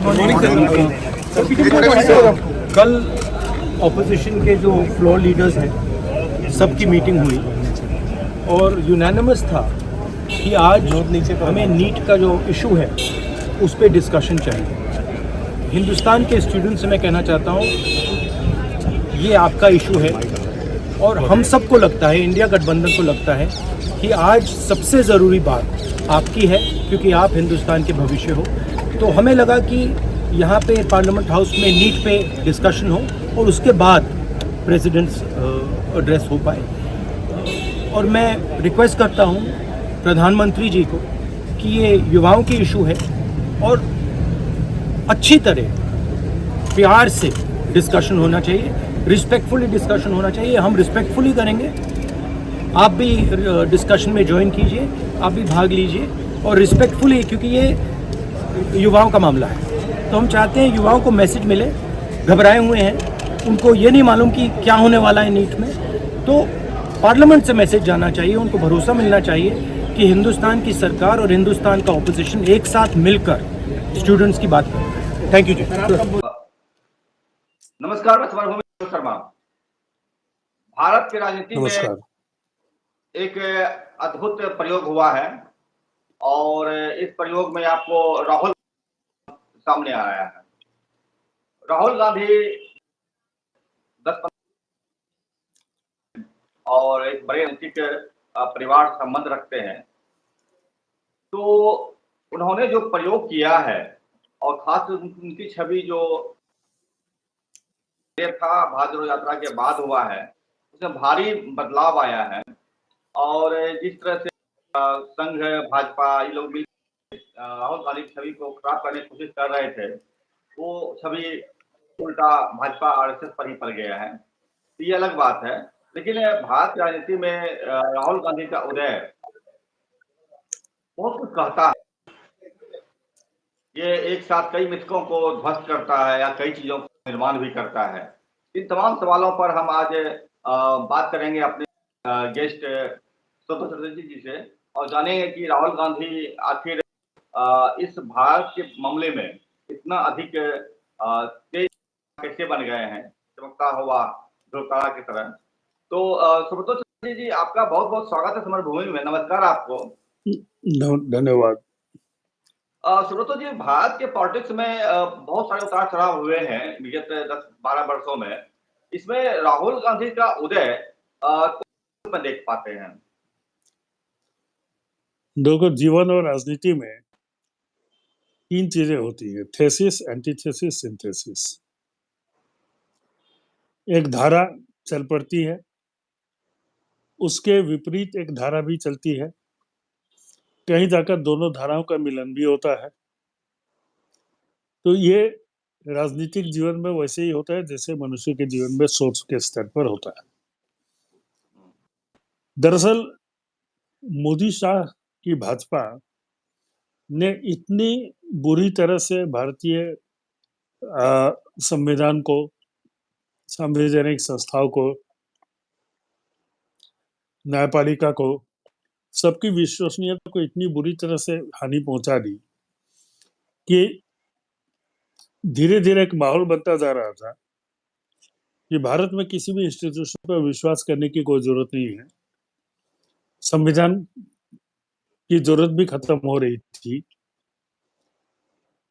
Morning. कल opposition के जो फ्लोर लीडर्स हैं सबकी मीटिंग हुई और यूनानिमस था कि आज हमें नीट का जो इशू है उस पर डिस्कशन चाहिए। हिंदुस्तान के स्टूडेंट्स से मैं कहना चाहता हूँ ये आपका इशू है और हम सबको लगता है, इंडिया गठबंधन को लगता है कि आज सबसे ज़रूरी बात आपकी है क्योंकि आप हिंदुस्तान के भविष्य हो। तो हमें लगा कि यहाँ पे पार्लियामेंट हाउस में नीट पे डिस्कशन हो और उसके बाद प्रेसिडेंट्स एड्रेस हो पाए। और मैं रिक्वेस्ट करता हूँ प्रधानमंत्री जी को कि ये युवाओं की इशू है और अच्छी तरह प्यार से डिस्कशन होना चाहिए, रिस्पेक्टफुली डिस्कशन होना चाहिए। हम रिस्पेक्टफुली करेंगे, आप भी डिस्कशन में ज्वाइन कीजिए, आप भी भाग लीजिए और रिस्पेक्टफुली, क्योंकि ये युवाओं का मामला है। तो हम चाहते हैं युवाओं को मैसेज मिले, घबराए हुए हैं, उनको ये नहीं मालूम कि क्या होने वाला है नीट में। तो पार्लियामेंट से मैसेज जाना चाहिए, उनको भरोसा मिलना चाहिए कि हिंदुस्तान की सरकार और हिंदुस्तान का ऑपोजिशन एक साथ मिलकर स्टूडेंट्स की बात करें। थैंक यू जी। नमस्कार, मैं समरभूमि शर्मा। भारत की राजनीति में एक अद्भुत प्रयोग हुआ है और इस प्रयोग में आपको राहुल सामने आया है। राहुल गांधी 10 और एक बड़े राजनीतिक परिवार से संबंध रखते हैं। तो उन्होंने जो प्रयोग किया है और खास उनकी छवि जो था भारत जोड़ो यात्रा के बाद हुआ है, उसमें भारी बदलाव आया है। और जिस तरह से संघ भाजपा ये लोग मिल राहुल गांधी की छवि को खराब करने की कोशिश कर रहे थे, वो छवि उल्टा भाजपा आरएसएस पर ही पड़ गया है। ये अलग बात है, लेकिन भारत की राजनीति में राहुल गांधी का उदय बहुत कुछ कहता है। ये एक साथ कई मिथकों को ध्वस्त करता है या कई चीजों का निर्माण भी करता है। इन तमाम सवालों पर हम आज बात करेंगे अपने गेस्ट स्वतंत्र चटर्जी जी से और जानेंगे कि राहुल गांधी आखिर इस भारत के मामले में इतना अधिक तेज कैसे बन गए हैं, चमकता हुआ ध्रुवतारा की तरह। तो सुब्रतो चटर्जी जी, आपका बहुत बहुत स्वागत है समर भूमि में। नमस्कार आपको। धन्यवाद। सुब्रतो जी, भारत के पॉलिटिक्स में बहुत सारे उतार चढ़ाव हुए हैं विगत 10-12 वर्षों में। इसमें राहुल गांधी का उदय कौन में देख पाते हैं? देखो, जीवन और राजनीति में 3 चीजें होती है: थेसिस, एंटीथेसिस, सिंथेसिस। एक धारा चल पड़ती है, उसके विपरीत एक धारा भी चलती है, कहीं जाकर दोनों धाराओं का मिलन भी होता है। तो ये राजनीतिक जीवन में वैसे ही होता है जैसे मनुष्य के जीवन में सोच के स्तर पर होता है। दरअसल मोदी शाह की भाजपा ने इतनी बुरी तरह से भारतीय संविधान को, संवैधानिक संस्थाओं को, न्यायपालिका को, सबकी विश्वसनीयता को इतनी बुरी तरह से हानि पहुंचा दी कि धीरे धीरे एक माहौल बनता जा रहा था कि भारत में किसी भी इंस्टीट्यूशन पर विश्वास करने की कोई जरूरत नहीं है। संविधान की जरूरत भी खत्म हो रही थी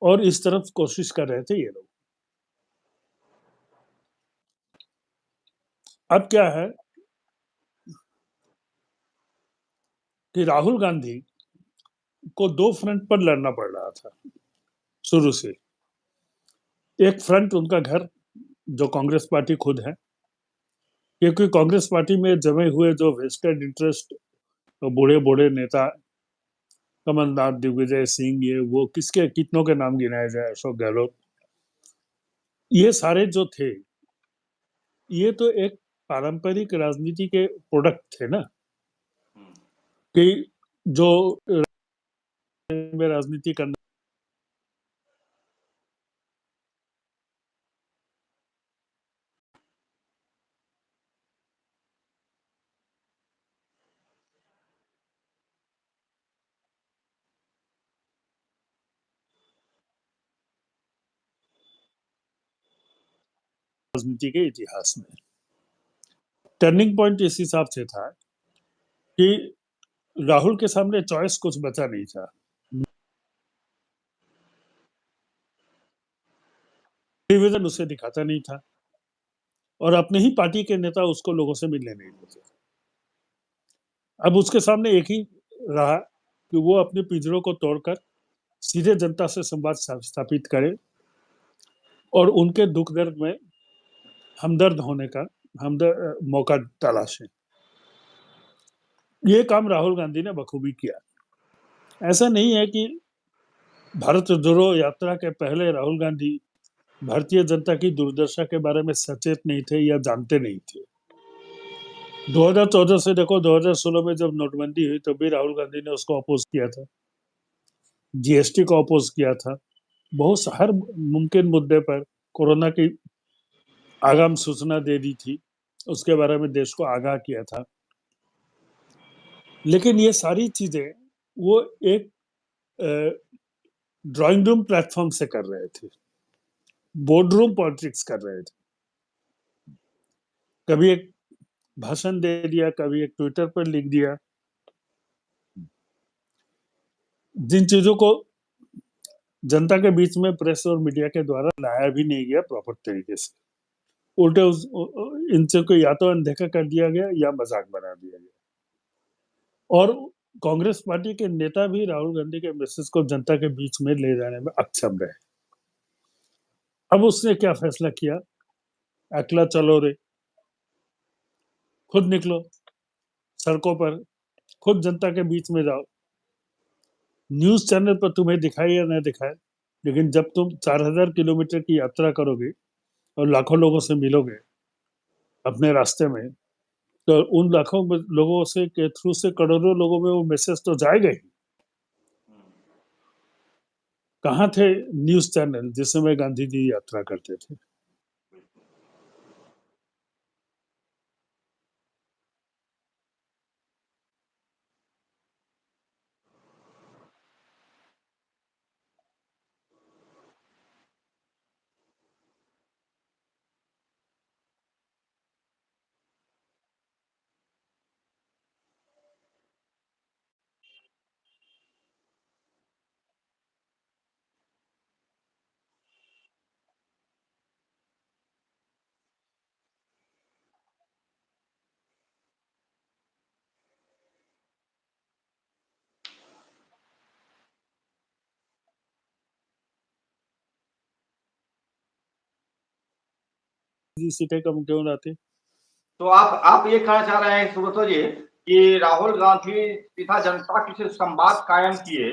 और इस तरफ कोशिश कर रहे थे ये लोग। अब क्या है कि राहुल गांधी को 2 फ्रंट पर लड़ना पड़ रहा था शुरू से। एक फ्रंट उनका घर, जो कांग्रेस पार्टी खुद है, क्योंकि कांग्रेस पार्टी में जमे हुए जो वेस्टेड इंटरेस्ट, तो बूढ़े बूढ़े नेता कमलनाथ, दिग्विजय सिंह, ये वो किसके कितनों के नाम गिनाए जाए, अशोक गहलोत, ये सारे जो थे, ये तो एक पारंपरिक राजनीति के प्रोडक्ट थे ना, कि जो में राजनीति करना राजनीति के इतिहास में। टर्निंग पॉइंट इस हिसाब से था कि राहुल के सामने चॉइस कुछ बचा नहीं था। डिवीजन उसे दिखाता नहीं था और अपने ही पार्टी के नेता उसको लोगों से मिलने नहीं देते। अब उसके सामने एक ही रहा कि वो अपने पिंजरों को तोड़कर सीधे जनता से संवाद स्थापित करे और उनके दुख दर्द में हमदर्द होने का मौका तलाशे। ये काम राहुल गांधी ने बखूबी किया। ऐसा नहीं है कि भारत जोड़ो यात्रा के पहले राहुल गांधी भारतीय जनता की दुर्दशा के बारे में सचेत नहीं थे या जानते नहीं थे। 2014 से देखो 2016 में जब नोटबंदी हुई तब भी राहुल गांधी ने उसको अपोज किया था, जीएसटी को अपोज किया था, बहुत हर मुमकिन मुद्दे पर कोरोना की आगाम सूचना दे दी थी, उसके बारे में देश को आगाह किया था। लेकिन ये सारी चीजें वो एक ड्राइंग रूम प्लेटफॉर्म से कर रहे थे, बोर्ड रूम पॉलिटिक्स कर रहे थे। कभी एक भाषण दे दिया, कभी एक ट्विटर पर लिख दिया, जिन चीजों को जनता के बीच में प्रेस और मीडिया के द्वारा लाया भी नहीं गया प्रॉपर तरीके से, उल्टे इनसे को या तो अनदेखा कर दिया गया या मजाक बना दिया गया। और कांग्रेस पार्टी के नेता भी राहुल गांधी के मैसेज को जनता के बीच में ले जाने में अक्षम रहे। अब उसने क्या फैसला किया, अकेला चलो रे, खुद निकलो सड़कों पर, खुद जनता के बीच में जाओ। न्यूज चैनल पर तुम्हें दिखाए या न दिखाए, लेकिन जब तुम 4000 किलोमीटर की यात्रा करोगे और लाखों लोगों से मिलोगे अपने रास्ते में, तो उन लाखों लोगों से के थ्रू से करोड़ों लोगों में वो मैसेज तो जाएगा ही। कहाँ थे न्यूज चैनल जिस समय गांधी जी यात्रा करते थे? सीटें कम क्यों आती? तो आप ये कहना चाह रहे हैं सुब्रतो जी कि राहुल गांधी सीधा जनता से संवाद कायम किए,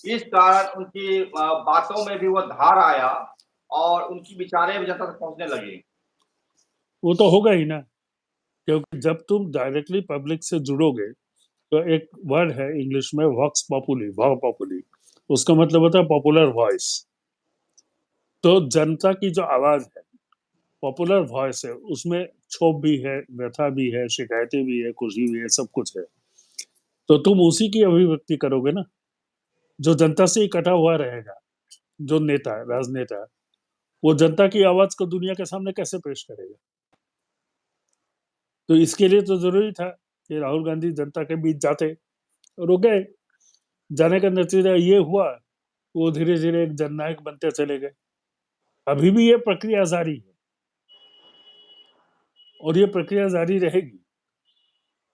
इस कारण उनकी बातों में भी वो धार आया और उनकी विचारें भी जनता तक पहुंचने लगी। वो तो होगा ही ना, क्योंकि जब तुम डायरेक्टली पब्लिक से जुड़ोगे तो एक वर्ड है इंग्लिश में वॉक्स पॉपुली, वॉक पॉपुली, उसका मतलब होता है पॉपुलर वॉइस। तो जनता की जो आवाज है, पॉपुलर वॉइस है, उसमें क्षोभ भी है, व्यथा भी है, शिकायतें भी है, खुशी भी है, सब कुछ है। तो तुम उसी की अभिव्यक्ति करोगे ना। जो जनता से इकट्ठा हुआ रहेगा, जो नेता राजनेता, वो जनता की आवाज को दुनिया के सामने कैसे पेश करेगा? तो इसके लिए तो जरूरी था कि राहुल गांधी जनता के बीच जाते, और वो गए। जाने का नतीजा ये हुआ, वो धीरे धीरे एक जननायक बनते चले गए। अभी भी ये प्रक्रिया जारी है और ये प्रक्रिया जारी रहेगी।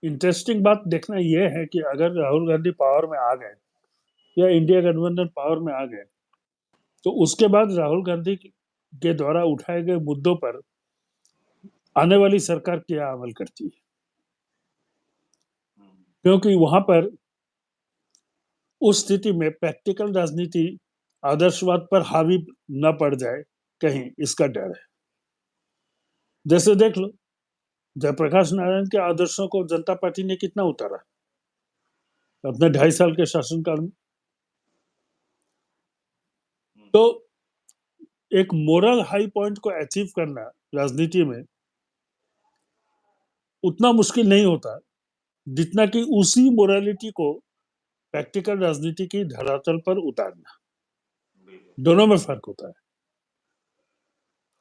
इंटरेस्टिंग बात देखना यह है कि अगर राहुल गांधी पावर में आ गए या इंडिया गठबंधन पावर में आ गए, तो उसके बाद राहुल गांधी के द्वारा उठाए गए मुद्दों पर आने वाली सरकार क्या अमल करती है, क्योंकि वहां पर उस स्थिति में प्रैक्टिकल राजनीति आदर्शवाद पर हावी न पड़ जाए कहीं, इसका डर है। जैसे देख लो, जयप्रकाश नारायण के आदर्शों को जनता पार्टी ने कितना उतारा अपने 2.5 साल के शासनकाल में। तो एक मोरल हाई पॉइंट को अचीव करना राजनीति में उतना मुश्किल नहीं होता जितना कि उसी मोरालिटी को प्रैक्टिकल राजनीति की धरातल पर उतारना। दोनों में फर्क होता है।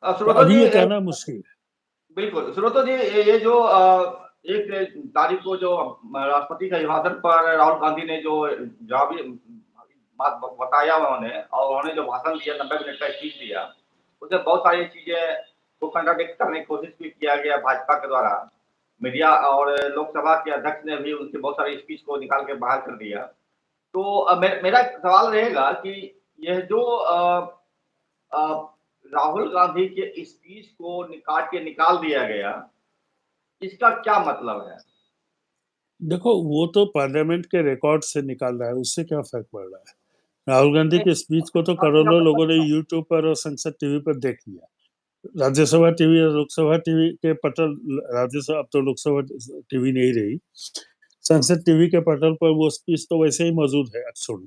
तो श्रोता अभी जी ये कहना मुश्किल है। बिल्कुल श्रोता जी, ये जो 1 तारीख को जो राष्ट्रपति के अभिभाषण पर राहुल गांधी ने जो जवाबी बात बताया उन्होंने, और उन्होंने जो भाषण दिया, 90 मिनट का स्पीच दिया, उसमें बहुत सारी चीजें को कंट्राडिक्ट करने की कोशिश भी किया गया भाजपा के द्वारा। मीडिया और लोकसभा के अध्यक्ष ने भी उनके बहुत सारी स्पीच को निकाल के बाहर कर दिया। तो मेरा सवाल रहेगा कि यह जो अ, राहुल गांधी के स्पीच को निकाल दिया गया, इसका क्या मतलब है? देखो, वो तो पार्लियामेंट के रिकॉर्ड से निकाल रहा है, उससे क्या फर्क पड़ रहा है। राहुल गांधी नहीं, के स्पीच को तो आपका करोड़ों लोगों ने मतलब यूट्यूब पर और संसद टीवी पर देख लिया। राज्यसभा टीवी और लोकसभा टीवी के पटल, राज्यसभा अब तो लोकसभा टीवी नहीं रही, संसद टीवी के पटल पर वो स्पीच तो वैसे ही मौजूद है, अक्षुण,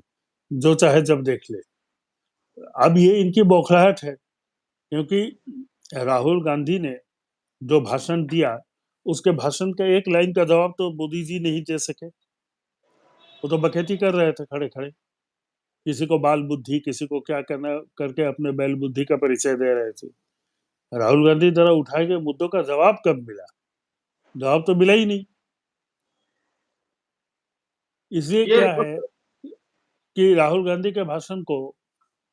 जो चाहे जब देख ले। अब ये इनकी बौखलाहट है, क्योंकि राहुल गांधी ने जो भाषण दिया, उसके भाषण का एक लाइन का जवाब तो मोदी जी नहीं दे सके। वो तो बखेती कर रहे थे खड़े खड़े, किसी को बाल बुद्धि, किसी को क्या करना करके अपने बैल बुद्धि का परिचय दे रहे थे। राहुल गांधी जरा उठाए गए मुद्दों का जवाब कब मिला? जवाब तो मिला ही नहीं। इसलिए ये क्या है कि राहुल गांधी के भाषण को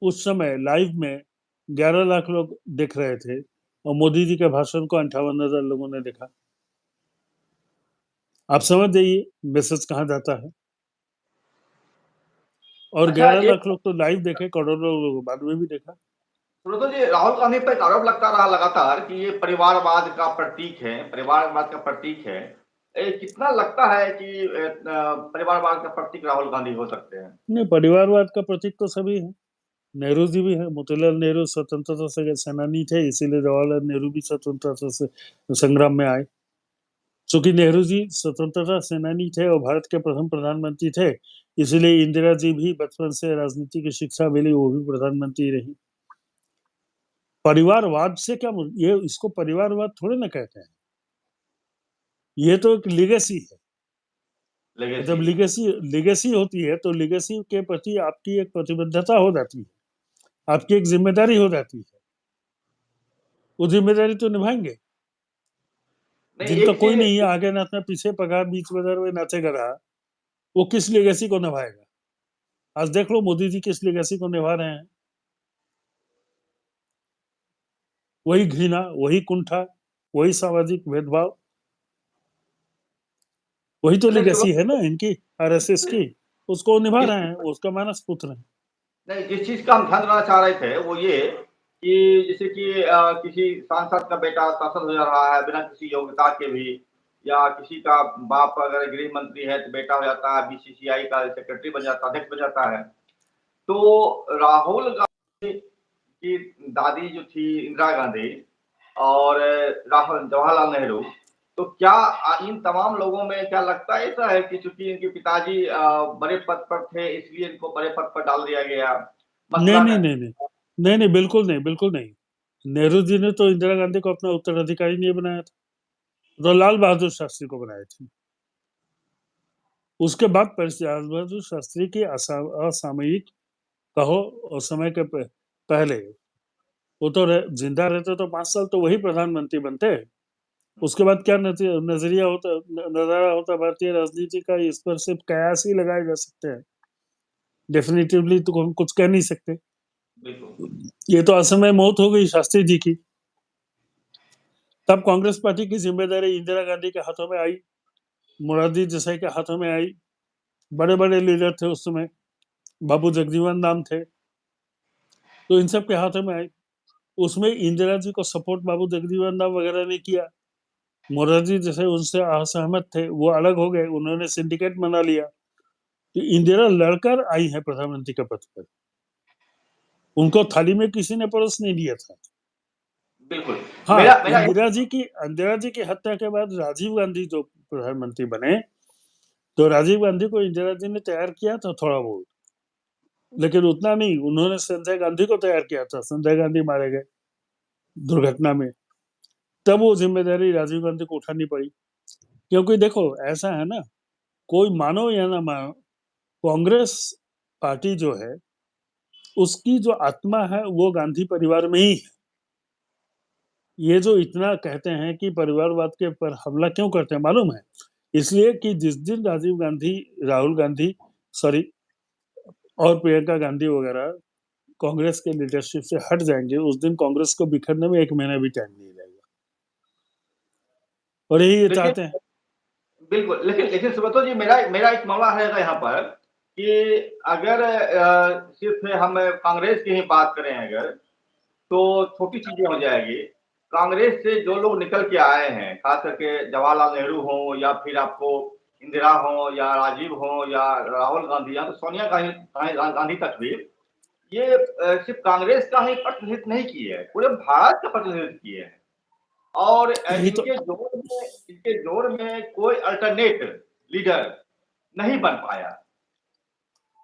उस समय लाइव में 11 लाख लोग देख रहे थे, और मोदी जी के भाषण को 58,000 लोगों ने देखा। आप समझ जाइए मैसेज कहाँ जाता है। और अच्छा, 11 एक लाख लोग तो लाइव देखे, करोड़ों लोग बाद में भी देखा। सुब्रतो जी, राहुल गांधी पर एक आरोप लगता रहा लगातार कि ये परिवारवाद का प्रतीक है, परिवारवाद का प्रतीक है। कितना लगता है कि परिवारवाद का प्रतीक राहुल गांधी हो सकते हैं? नहीं, परिवारवाद का प्रतीक तो सभी है। नेहरू जी भी है, मोतीलाल नेहरू स्वतंत्रता से सेनानी थे, इसीलिए जवाहरलाल नेहरू भी स्वतंत्रता से संग्राम में आए। चूंकि नेहरू जी स्वतंत्रता सेनानी थे और भारत के प्रथम प्रधानमंत्री थे, इसीलिए इंदिरा जी भी बचपन से राजनीति की शिक्षा मिली, वो भी प्रधानमंत्री रही। परिवारवाद से क्या ये इसको परिवारवाद थोड़े ना कहते हैं, ये तो एक लिगेसी है। लेगेसी। जब लिगेसी लिगेसी होती है तो लिगेसी के प्रति आपकी एक प्रतिबद्धता हो जाती है, आपकी एक जिम्मेदारी हो जाती है। वो जिम्मेदारी तो निभाएंगे। नहीं, जिनका एक कोई चीज नहीं है, आगे नाचना पीछे पगा, बीच बाजार में नाचेगा रहा, वो किस लिगेसी को निभाएगा? आज देख लो मोदी जी किस लिगेसी को निभा रहे हैं। वही घृणा, वही कुंठा, वही सामाजिक भेदभाव, वही तो नहीं, लिगेसी है ना इनकी, आरएसएस की। उसको निभा रहे हैं, जिस वो उसका मानस पुत्र है। नहीं, जिस चीज का हम ध्यान देना चाह रहे थे वो ये कि जैसे कि किसी सांसद का बेटा सांसद हो जा रहा है बिना किसी योग्यता के भी, या किसी का बाप अगर गृह मंत्री है तो बेटा हो जाता है, बीसीसीआई का सेक्रेटरी बन जाता है, अध्यक्ष बन जाता है। तो राहुल गांधी की दादी जो थी इंदिरा गांधी, और राहुल जवाहरलाल नेहरू, तो क्या इन तमाम लोगों में क्या लगता है ऐसा है कि चूंकि इनके पिताजी बड़े पद पर थे इसलिए इनको बड़े पद पर डाल दिया गया? नहीं मसलन नहीं नहीं नहीं, नहीं नहीं, बिल्कुल नहीं, बिल्कुल नहीं। नेहरू जी ने तो इंदिरा गांधी को अपना उत्तराधिकारी नहीं बनाया था, तो लाल बहादुर शास्त्री को बनाए थे। उसके बाद लाल बहादुर शास्त्री की असामयिक कहो और समय के पहले, वो तो जिंदा रहते तो 5 साल तो वही प्रधानमंत्री बनते। उसके बाद क्या नजरिया होता, नजारा होता भारतीय राजनीति का, इस पर सिर्फ कयास ही लगाए जा सकते हैं। डेफिनेटिवली तो हम कुछ कह नहीं सकते। बिल्कुल। ये तो असमय मौत हो गई शास्त्री जी की। तब कांग्रेस पार्टी की जिम्मेदारी इंदिरा गांधी के हाथों में आई, मोरारजी देसाई के हाथों में आई। बड़े बड़े लीडर थे उस समय, बाबू जगजीवन राम थे, तो इन सब के हाथों में आई। उसमें इंदिरा जी को सपोर्ट बाबू जगजीवन राम वगैरह ने किया। मोरारजी जैसे उनसे असहमत थे, वो अलग हो गए, उन्होंने सिंडिकेट बना लिया। तो इंदिरा लड़कर आई है प्रधानमंत्री के पद पर, उनको थाली में किसी ने परोस नहीं दिया था। बिल्कुल। हाँ, मेरा मेरा इंदिरा जी की हत्या के बाद राजीव गांधी जो प्रधानमंत्री बने, तो राजीव गांधी को इंदिरा जी ने तैयार किया था थोड़ा बहुत, लेकिन उतना नहीं। उन्होंने संजय गांधी को तैयार किया था, संजय गांधी मारे गए दुर्घटना में, तब वो जिम्मेदारी राजीव गांधी को उठानी पड़ी। क्योंकि देखो ऐसा है ना, कोई मानो या ना मानो, कांग्रेस पार्टी जो है उसकी जो आत्मा है वो गांधी परिवार में ही है। ये जो इतना कहते हैं कि परिवारवाद के पर हमला क्यों करते हैं मालूम है? इसलिए कि जिस दिन राजीव गांधी, राहुल गांधी, सॉरी, और प्रियंका गांधी वगैरह कांग्रेस के लीडरशिप से हट जाएंगे, उस दिन कांग्रेस को बिखरने में 1 महीना भी टाइम नहीं लगेगा। और यही ये देखिए, चाहते हैं। बिल्कुल, लेकिन लेकिन सुब्रतो जी, मेरा मेरा एक मामला रहेगा यहाँ पर कि अगर सिर्फ़ हम कांग्रेस की ही बात करें अगर, तो छोटी चीज़ें हो जाएगी। कांग्रेस से जो लोग निकल के आए हैं, ख़ास करके जवाहरलाल नेहरू हों या फिर आपको इंदिरा हों या राजीव हों या राहुल गांधी या तो सोनिया गांधी तक भी, ये सिर्फ़ कांग्रेस का ही प्रतिनिधित्व नहीं किए हैं, पूरे भारत का प्रतिनिधित्व किए हैं। और यही तो इनके जोड़ में कोई अल्टरनेट लीडर नहीं बन पाया।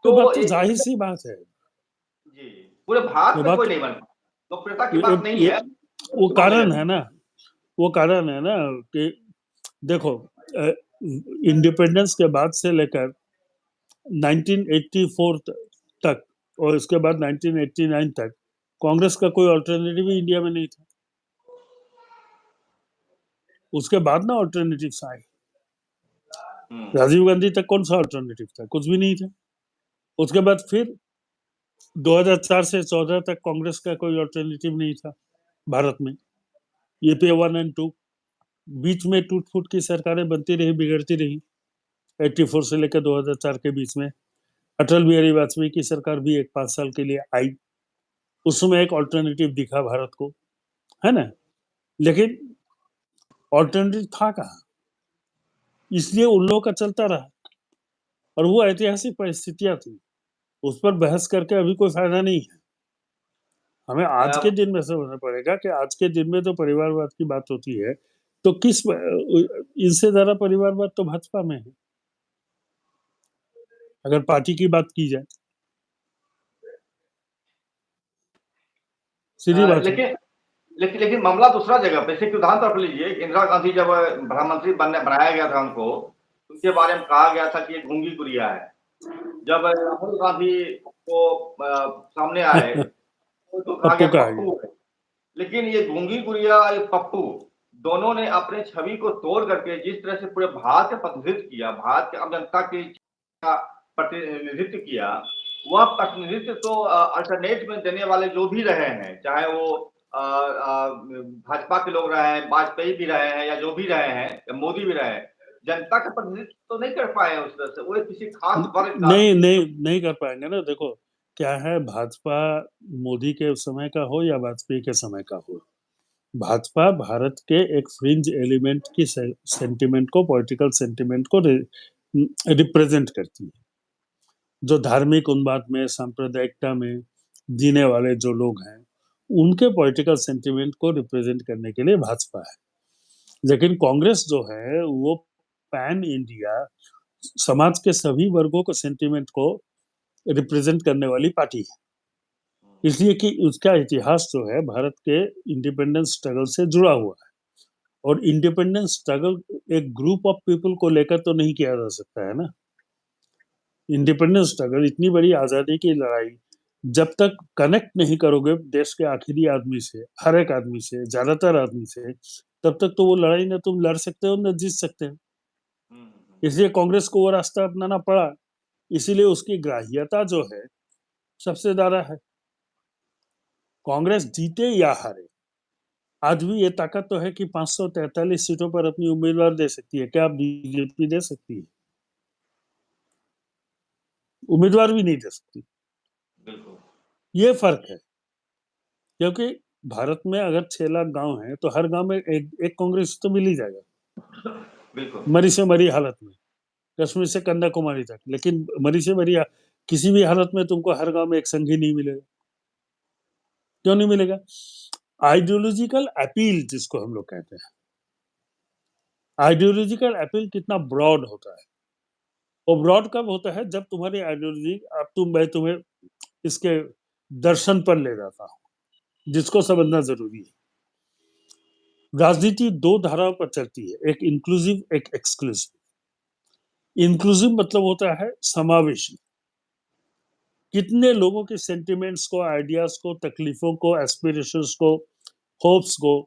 ये बात तो तो ये जाहिर सी बात है। जी, पूरे भारत ये में बात कोई नहीं बन पाया। लोकप्रियता की ये, बात नहीं ये है, वो उसको मानने कारण लगे। है ना, वो कारण है ना कि देखो, इंडिपेंडेंस के बाद से लेकर 1984 तक और उसके बाद 1989 तक कांग्रेस का कोई अल्टरनेटिव इंडिया में नहीं था। उसके बाद ना अल्टरनेटिव्स आए। हुँ, राजीव गांधी तक कौन सा अल्टरनेटिव था? कुछ भी नहीं था। उसके बाद फिर 2004 से 14 तक कांग्रेस का कोई अल्टरनेटिव नहीं था भारत में। यूपीए 1 एंड 2, बीच में टूट फूट की सरकारें बनती रही, बिगड़ती रही। 84 से लेकर 2004 के बीच में अटल बिहारी वाजपेयी की सरकार भी एक 5 साल के लिए आई। उस समय एक ऑल्टरनेटिव दिखा भारत को, है ना? लेकिन ऑल्टरनेटिव था कहाँ? इसलिए उन लोगों का चलता रहा। और वो ऐतिहासिक परिस्थितियां थी, उस पर बहस करके अभी कोई फायदा नहीं है। हमें आज अ, के दिन में समझना पड़ेगा कि आज के दिन में तो परिवारवाद की बात होती है, तो इनसे ज्यादा परिवारवाद तो भाजपा में है, अगर पार्टी की बात की जाए। सीधी बात है। लेकिन लेकिन मामला दूसरा जगह पे, जैसे कि उदाहरण तौर पर लीजिए, इंदिरा गांधी जब प्रधानमंत्री बनाया गया था उनको, उनके बारे में कहा गया था कि ये गूंगी गुड़िया है। जब राहुल गांधी को सामने आए, तो उनको कहा पप्पू गया कहा गया। पप्पू है। लेकिन ये गूंगी गुड़िया और ये पप्पू, दोनों ने अपने छवि को तोड़ करके जिस तरह से पूरे भारत का प्रतिनिधित्व किया, भारत के आम जनता की का प्रतिनिधित्व किया, वह प्रतिनिधित्व तो अल्टरनेट में देने वाले जो भी रहे हैं, चाहे वो भाजपा के लोग रहे हैं, वाजपेयी भी रहे हैं या जो भी रहे हैं, या मोदी भी रहे हैं, जनता का प्रतिनिधित्व तो नहीं कर पाए हैं उस तरह से। वो एक किसी खास वर्ग का नहीं नहीं नहीं कर पाएंगे ना। देखो क्या है, भाजपा मोदी के समय का हो या वाजपेयी के समय का हो, भाजपा भारत के एक फ्रिंज एलिमेंट की सेंटिमेंट को, पॉलिटिकल सेंटिमेंट को रिप्रेजेंट करती है। जो धार्मिक उन्माद में, सांप्रदायिकता में जीने वाले जो लोग हैं, उनके पॉलिटिकल सेंटिमेंट को रिप्रेजेंट करने के लिए भाजपा है। लेकिन कांग्रेस जो है वो पैन इंडिया समाज के सभी वर्गों के सेंटिमेंट को रिप्रेजेंट करने वाली पार्टी है। इसलिए कि उसका इतिहास जो है भारत के इंडिपेंडेंस स्ट्रगल से जुड़ा हुआ है। और इंडिपेंडेंस स्ट्रगल एक ग्रुप ऑफ पीपल को लेकर तो नहीं किया जा सकता है ना। इंडिपेंडेंस स्ट्रगल, इतनी बड़ी आजादी की लड़ाई, जब तक कनेक्ट नहीं करोगे देश के आखिरी आदमी से, हर एक आदमी से, ज्यादातर आदमी से, तब तक तो वो लड़ाई ना तुम लड़ सकते हो ना जीत सकते हो। हुँ, हुँ, इसलिए कांग्रेस को वो रास्ता अपनाना पड़ा। इसीलिए उसकी ग्राह्यता जो है सबसे ज्यादा है। कांग्रेस जीते या हारे, आज भी ये ताकत तो है कि 543 सीटों पर अपनी उम्मीदवार दे सकती है। क्या बीजेपी दे सकती है? उम्मीदवार भी नहीं दे सकती। बिल्कुल, ये फर्क है। क्योंकि भारत में अगर 6 लाख गांव हैं तो हर गांव में एक कांग्रेस तो मिल ही जाएगा, बिल्कुल। मरी से मरी हालत में, कश्मीर से कन्याकुमारी तक। लेकिन मरी से मरी किसी भी हालत में तुमको हर गांव में एक संघी नहीं मिलेगा। क्यों नहीं मिलेगा? आइडियोलॉजिकल अपील जिसको हम लोग कहते हैं, आइडियोलॉजिकल अपील कितना ब्रॉड होता है। वो ब्रॉड कब होता है? जब तुम्हारी आइडियोलॉजी, अब मैं तुम्हें इसके दर्शन पर ले जाता हूं, जिसको समझना जरूरी है। राजनीति दो धाराओं पर चलती है, एक इंक्लूसिव, एक एक्सक्लूसिव। इंक्लूसिव मतलब होता है समावेशी, कितने लोगों के सेंटिमेंट्स को, आइडियाज को, तकलीफों को, एस्पिरेशंस को, होप्स को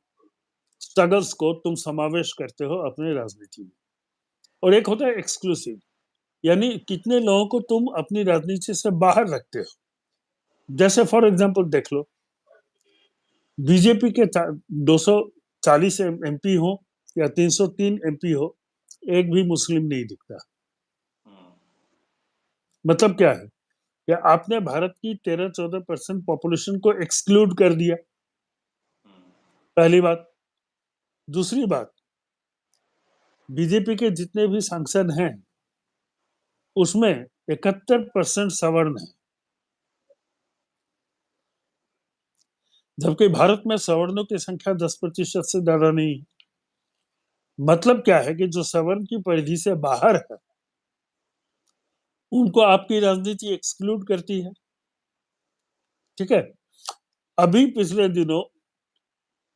स्ट्रगल्स को तुम समावेश करते हो अपनी राजनीति में, और एक होता है एक्सक्लूसिव, यानी कितने लोगों को तुम अपनी राजनीति से बाहर रखते हो। जैसे फॉर एग्जांपल देख लो, बीजेपी के 240 एमपी हो या 303 एमपी हो, एक भी मुस्लिम नहीं दिखता। मतलब क्या है कि आपने भारत की 13-14% पॉपुलेशन को एक्सक्लूड कर दिया, पहली बात। दूसरी बात, बीजेपी के जितने भी सांसद हैं उसमें 71% सवर्ण है, जबकि भारत में सवर्णों की संख्या 10% से ज्यादा नहीं है। मतलब क्या है कि जो सवर्ण की परिधि से बाहर है उनको आपकी राजनीति एक्सक्लूड करती है। ठीक है। अभी पिछले दिनों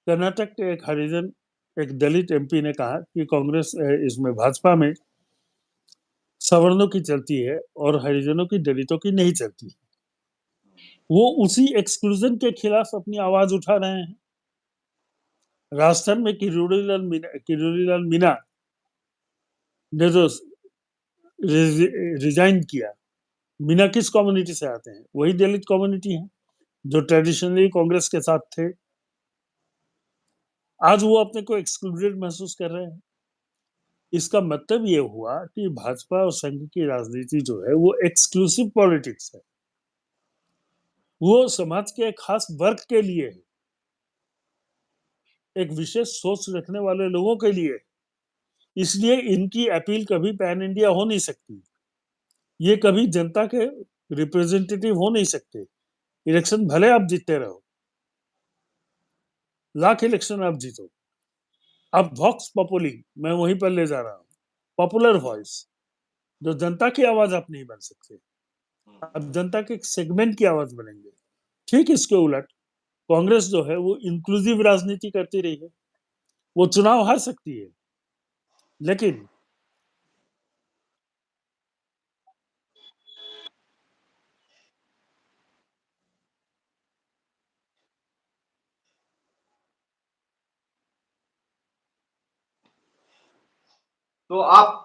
कर्नाटक के एक हरिजन, एक दलित एमपी ने कहा कि कांग्रेस इसमें भाजपा में सवर्णों की चलती है और हरिजनों की, दलितों की नहीं चलती। वो उसी एक्सक्लूजन के खिलाफ अपनी आवाज उठा रहे हैं। राजस्थान में किरोड़ीलाल मीणा ने जो रिजाइन किया, मीणा किस कम्युनिटी से आते हैं? वही दलित कम्युनिटी है जो ट्रेडिशनली कांग्रेस के साथ थे। आज वो अपने को एक्सक्लूडेड महसूस कर रहे हैं। इसका मतलब ये हुआ कि भाजपा और संघ की राजनीति जो है वो एक्सक्लूसिव पॉलिटिक्स है। वो समाज के एक खास वर्ग के लिए है, एक विशेष सोच रखने वाले लोगों के लिए। इसलिए इनकी अपील कभी पैन इंडिया हो नहीं सकती। ये कभी जनता के रिप्रेजेंटेटिव हो नहीं सकते। इलेक्शन भले आप जीतते रहो, लाख इलेक्शन आप जीतो, अब वॉक्स पॉपुली मैं वहीं पर ले जा रहा हूँ, पॉपुलर वॉइस, जो जनता की आवाज आप नहीं बन सकते। अब जनता के सेगमेंट की आवाज बनेंगे। ठीक इसके उलट कांग्रेस जो है वो इंक्लूसिव राजनीति करती रही है। वो चुनाव हार सकती है, लेकिन तो आप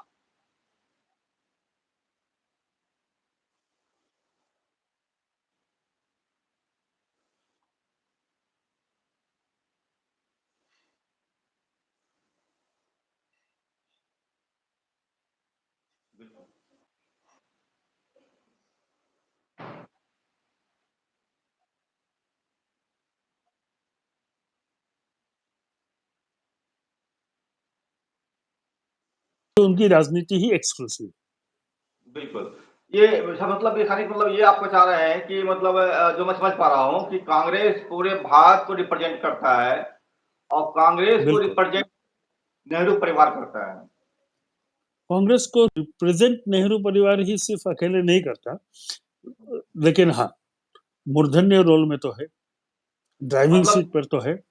तो उनकी राजनीति ही एक्सक्लूसिव। बिल्कुल, ये मतलब ये खाने का मतलब ये आपको चाह रहे हैं कि मतलब जो मैं समझ पा रहा हूँ कि कांग्रेस पूरे भारत को रिप्रेजेंट करता है और कांग्रेस को बिल्कुल, रिप्रेजेंट नेहरू परिवार करता है। कांग्रेस को रिप्रेजेंट नेहरू परिवार ही सिर्फ अकेले नहीं करता, लेकिन हाँ, मूर्धन्य रोल में तो है, ड्राइविंग मतलब सीट पर तो है।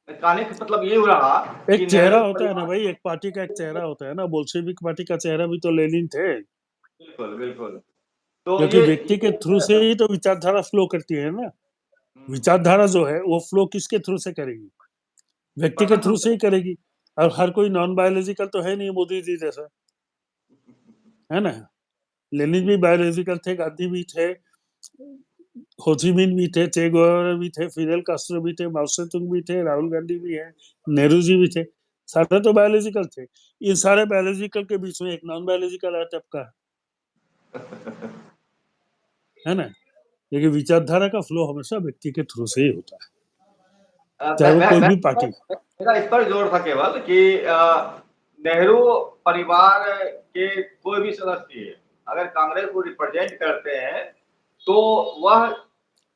कहने का मतलब ये हो रहा एक कि चेहरा नेहरू होता है ना परिवार। भाई, एक पार्टी का एक चेहरा होता है ना। बोल्शेविक पार्टी का चेहरा भी तो लेनिन थे, बिल्कुल, बिल्कुल। तो क्योंकि व्यक्ति के थ्रू से ही तो विचारधारा फ्लो करती है ना। विचारधारा जो है वो फ्लो किसके थ्रू से करेगी? व्यक्ति के पर्सन थ्रू टू से ही करेगी। और हर कोई नॉन बायोलॉजिकल तो है नहीं मोदी जी जैसा, है ना। लेनिन भी बायोलॉजिकल थे, गांधी भी थे, होचिमिन भी थे, चे गुवेरा भी थे, फिडेल कास्ट्रो भी थे, माओ सेतुंग भी थे, राहुल गांधी भी है, नेहरू जी भी थे। सारे तो बायोलॉजिकल थे। इन सारे बायोलॉजिकल के बीच में एक नॉन बायोलॉजिकल है टपका, है ना। लेकिन विचारधारा का फ्लो हमेशा व्यक्ति के थ्रू से ही होता है, चाहे वो कोई भी पार्टी। मेरा इस पर जोर था केवल कि नेहरू परिवार के कोई भी सदस्य अगर कांग्रेस को रिप्रेजेंट करते हैं तो वह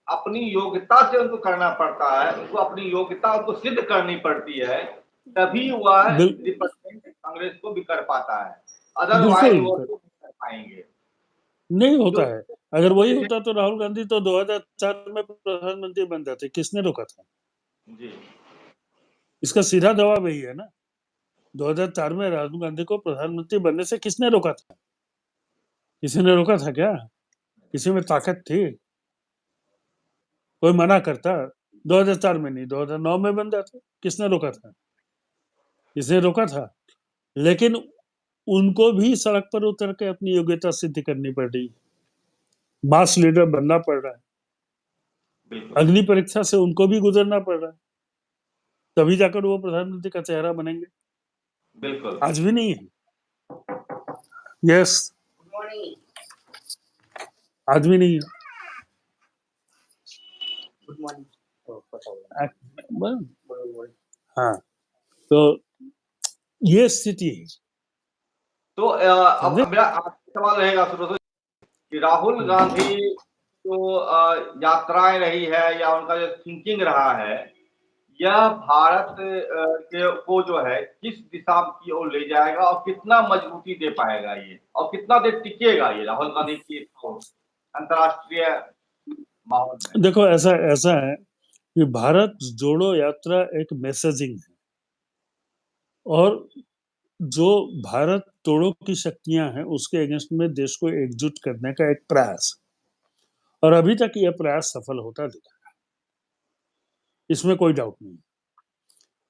अपनी योग्यता से उनको करना पड़ता है, उनको अपनी योग्यता उनको सिद्ध करनी पड़ती है, तभी वह बिल, रिप्रेजेंट कांग्रेस को भी कर पाता है। अदरवाइज वो बिल्कुल तो नहीं कर पाएंगे। नहीं जो होता है। अगर वही जैसे होता तो राहुल गांधी तो 2004 में प्रधानमंत्री बन जाते। किसने रोका था? जी इसका सीधा जवाब यही है ना। 2004 में राहुल गांधी को प्रधानमंत्री बनने से किसने रोका था? किसी ने रोका था क्या? किसी में ताकत थी? कोई मना करता? 2004 में नहीं, 2009 में बन जाते। किसने रोका था? इसने रोका था, लेकिन उनको भी सड़क पर उतर के अपनी योग्यता सिद्ध करनी पड़ रही, मास लीडर बनना पड़ रहा है, बिल्कुल अग्नि परीक्षा से उनको भी गुजरना पड़ रहा है, तभी जाकर वो प्रधानमंत्री का चेहरा बनेंगे। बिल्कुल। आज भी नहीं है। यस, आज भी नहीं है। हाँ, तो ये स्थिति है। तो समझे? अब मेरा आपसे सवाल रहेगा सुब्रत कि राहुल गांधी जो यात्राएं रही है या उनका जो थिंकिंग रहा है, यह भारत को जो है किस दिशा की ओर ले जाएगा और कितना मजबूती दे पाएगा ये, और कितना देर टिकेगा ये राहुल गांधी की अंतर्राष्ट्रीय माहौल में? देखो, ऐसा ऐसा है कि भारत जोड़ो यात्रा एक मैसेजिंग है, और जो भारत तोड़ो की शक्तियां हैं उसके अगेंस्ट में देश को एकजुट करने का एक प्रयास, और अभी तक यह प्रयास सफल होता दिखा, इसमें कोई डाउट नहीं।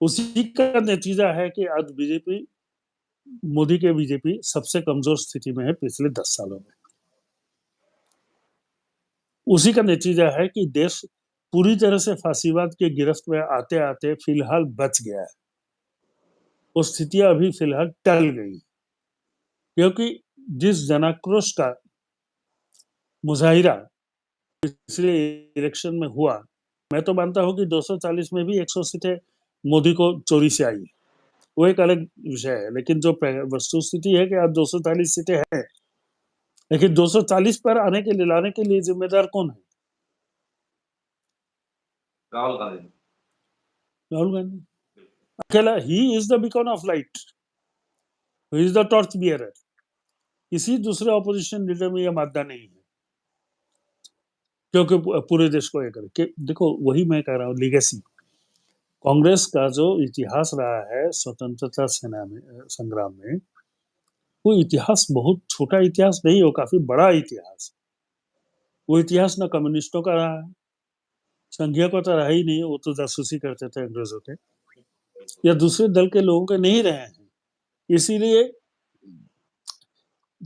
उसी का नतीजा है कि आज बीजेपी, मोदी के बीजेपी सबसे कमजोर स्थिति में है पिछले 10 सालों में। उसी का नतीजा है कि देश पूरी तरह से फांसीवाद के गिरफ्त में आते आते फिलहाल बच गया है। वो स्थितियां अभी फिलहाल टल गई, क्योंकि जिस जनाक्रोश का मुजाहिरा पिछले इलेक्शन में हुआ, मैं तो मानता हूं कि 240 में भी 100 सीटें मोदी को चोरी से आई, वो एक अलग विषय है, लेकिन जो वस्तु स्थिति है कि आज 240 सीटें हैं, लेकिन 240 पर आने के लिए, लाने के लिए जिम्मेदार कौन है? राहुल गांधी। राहुल गांधी अकेला। He is the beacon of light, he is the torch bearer. किसी दूसरे ऑपोजिशन लीडर में यह मादा नहीं है, क्योंकि पूरे देश को ये करे कि देखो, वही मैं कह रहा हूँ, लीगेसी कांग्रेस का जो इतिहास रहा है स्वतंत्रता सेना में, संग्राम में, वो इतिहास बहुत छोटा इतिहास नहीं, वो काफी बड़ा इतिहास। वो इतिहास ना कम्युनिस्टों का रहा है, संघीय को तो रहा ही नहीं, वो तो जासूसी करते थे अंग्रेजों के, या दूसरे दल के लोगों के नहीं रहे हैं। इसीलिए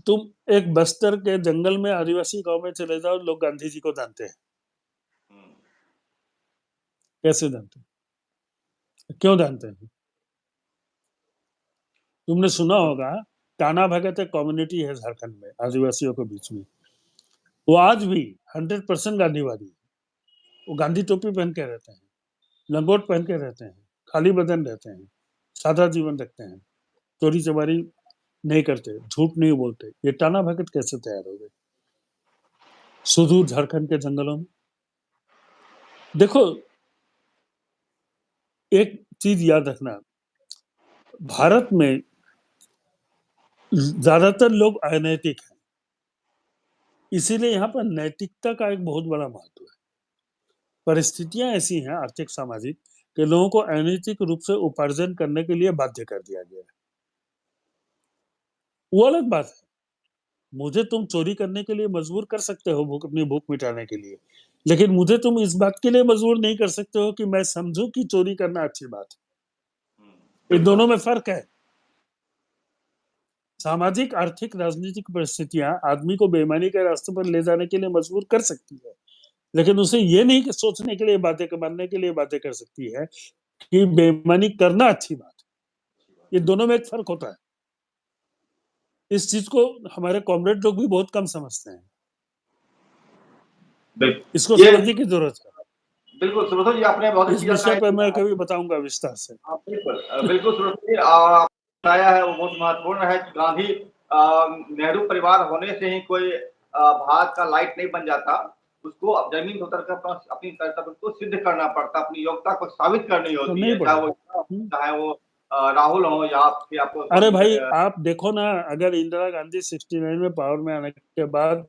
तुम एक बस्तर के जंगल में आदिवासी गांव में चले जाओ, लोग गांधी जी को जानते हैं। कैसे जानते हैं? क्यों जानते हैं? तुमने सुना होगा, टाना भगत एक कम्युनिटी है झारखंड में आदिवासियों के बीच में, वो आज भी 100% गांधीवादी है। वो गांधी टोपी पहन के रहते हैं, लंगोट पहन के रहते हैं, खाली बदन रहते हैं, सादा जीवन रखते हैं, चोरी चमारी नहीं करते, झूठ नहीं बोलते। ये टाना भगत कैसे तैयार हो गए सुदूर झारखंड के जंगलों में? देखो, एक चीज याद रखना, भारत में ज्यादातर लोग अनैतिक हैं, इसीलिए यहाँ पर नैतिकता का एक बहुत बड़ा महत्व है। परिस्थितियां ऐसी हैं आर्थिक सामाजिक कि लोगों को अनैतिक रूप से उपार्जन करने के लिए बाध्य कर दिया गया है। वो अलग बात है, मुझे तुम चोरी करने के लिए मजबूर कर सकते हो, अपनी भूख मिटाने के लिए, लेकिन मुझे तुम इस बात के लिए मजबूर नहीं कर सकते हो कि मैं समझूं कि चोरी करना अच्छी बात है। इन दोनों में फर्क है। सामाजिक, आर्थिक, राजनीतिक परिस्थितियां आदमी को बेईमानी के रास्ते पर ले जाने के लिए मजबूर कर सकती है, लेकिन उसे ये नहीं कि सोचने के लिए बातें, मानने के लिए बातें कर सकती है कि बेईमानी करना अच्छी बात है। ये दोनों में एक फर्क होता है। इस चीज को हमारे कॉमरेड लोग भी बहुत कम समझते हैं, इसको ये समझने की जरूरत है। बिल्कुल सुब्रत जी, आपने बहुत इस अच्छी विषय जानकारी पर दी। मैं कभी बताऊंगा विस्तार से। बिल्कुल बिल्कुल सुब्रत जी, आपने बताया है वो बहुत महत्वपूर्ण है कि गांधी नेहरू परिवार होने से ही कोई भारत का लाइट नहीं बन जाता, उसको अब जमीन पर उतर कर अपनी कर्तव्य को सिद्ध करना पड़ता, अपनी योग्यता को साबित करनी तो होती नहीं है, पड़ा। चाहे वो राहुल हो या फिर आपको अरे भाई, आप देखो ना, अगर इंदिरा गांधी 69 में पावर में आने के बाद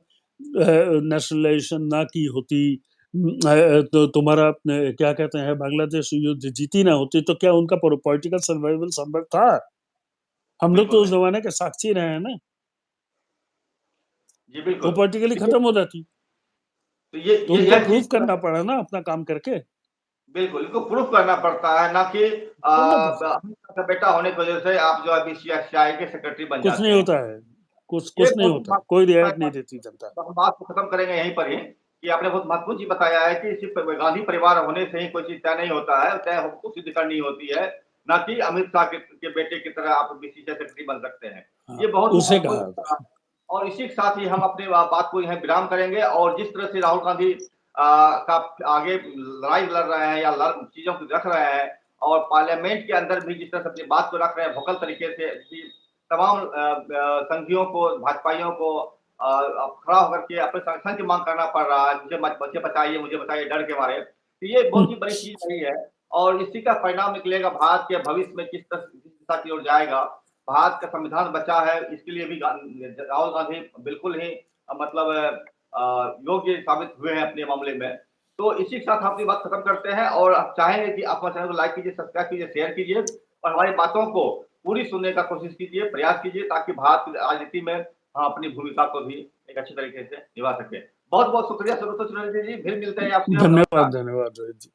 नेशनलाइजेशन ना की होती, तो तुम्हारा क्या कहते हैं, बांग्लादेश युद्ध जीती ना होती, तो क्या उनका पॉलिटिकल सर्वाइवल संभव था? हम लोग तो उस जमाने के साक्षी रहे हैं ना। जी वो बिल्कुल, पॉलिटिकली खत्म हो जाती, तो ये तो उनको यह प्रूव चीज करना पड़ा ना अपना काम करके। बिल्कुल, इनको प्रूफ करना पड़ता है, ना कि अमित शाह का बेटा होने की वजह से आप जो है बीसीसीआई के सेक्रेटरी बन कुछ जाते नहीं हैं। होता है, कुछ ये कुछ नहीं बहुत होता है, कोई रियायत नहीं देती जनता। तो हम बात को खत्म करेंगे यहीं पर ही कि आपने बहुत महत्वपूर्ण चीज बताया है कि सिर्फ गांधी परिवार होने से ही कोई चीज तय नहीं होता है, तय हमको सिद्ध करनी होती है, ना कि अमित शाह के बेटे की तरह आप बीसीसीआई सेक्रेटरी बन सकते हैं। हाँ, ये बहुत ही उसे महत्वपूर्ण कहा था। और इसी के साथ ही हम अपनी बात को यहाँ विराम करेंगे और जिस तरह से राहुल गांधी का आगे लड़ाई लड़ रहे हैं या चीजों को रख रहे हैं और पार्लियामेंट के अंदर भी जिस तरह से अपनी बात को रख रहे हैं वोकल तरीके से कि तमाम संघियों को भाजपाइयों को खड़ा होकर के अपने संरक्षण की मांग करना पड़ रहा है, मुझे बचाइए डर के मारे। तो ये बहुत ही बड़ी चीज रही है और इसी का परिणाम निकलेगा भारत के भविष्य में किस दिशा की ओर जाएगा। भारत का संविधान बचा है, इसके लिए भी राहुल गांधी बिल्कुल ही मतलब योग्य साबित हुए हैं अपने मामले में। तो इसी के साथ हम अपनी बात खत्म करते हैं और आप चाहेंगे कि आप हमारे चैनल को लाइक कीजिए, सब्सक्राइब कीजिए, शेयर कीजिए और हमारी बातों को पूरी सुनने का कोशिश कीजिए, प्रयास कीजिए ताकि भारत की राजनीति में हम अपनी भूमिका को भी एक अच्छी तरीके से निभा सकें। बहुत-बहुत शुक्रिया सुब्रत चतुर्वेदी जी, फिर मिलते हैं आपसे। धन्यवाद नमस्कार। धन्यवाद रोहित जी।